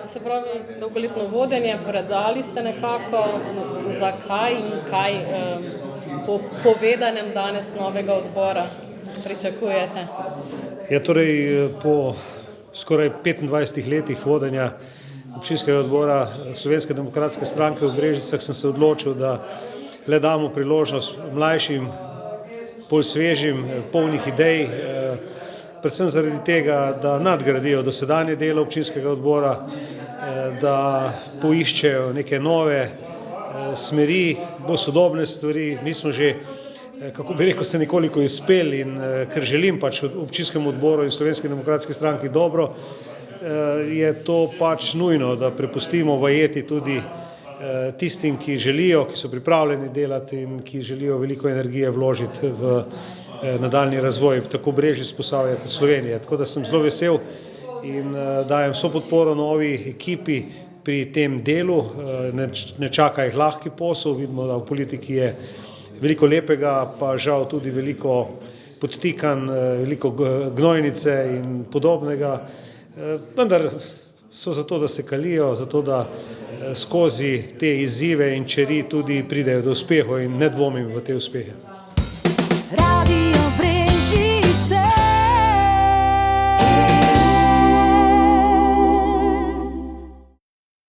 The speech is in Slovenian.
Se pravi, dolgoletno vodenje, predali ste nekako, zakaj in kaj po povedanem danes novega odbora pričakujete? Torej, po skoraj 25 letih vodenja občinskega odbora Slovenske demokratske stranke v Brežicah sem se odločil, da le damo priložnost mlajšim, bolj svežim, polnih idej, predvsem zaradi tega, da nadgradijo dosedanje delo občinskega odbora, da poiščejo neke nove smeri, bolj sodobne stvari. Mi smo že, kako bi rekel, se nekoliko izpeli in ker želim pač občinskemu odboru in Slovenski demokratski stranki dobro, je to pač nujno, da prepustimo vajeti tudi tistim, ki želijo, ki so pripravljeni delati in ki želijo veliko energije vložiti v nadaljnji razvoj tako Brežic, Posavja kot Slovenije. Tako da sem zelo vesel in dajem vso podporo novi ekipi pri tem delu. Ne čaka jih lahki posel, vidimo, da v politiki je veliko lepega, pa žal tudi veliko podtikanj, veliko gnojnice in podobnega. Vendar so zato, da se kalijo, zato, da skozi te izzive in čeri tudi pridejo do uspehov in ne dvomim v te uspehe.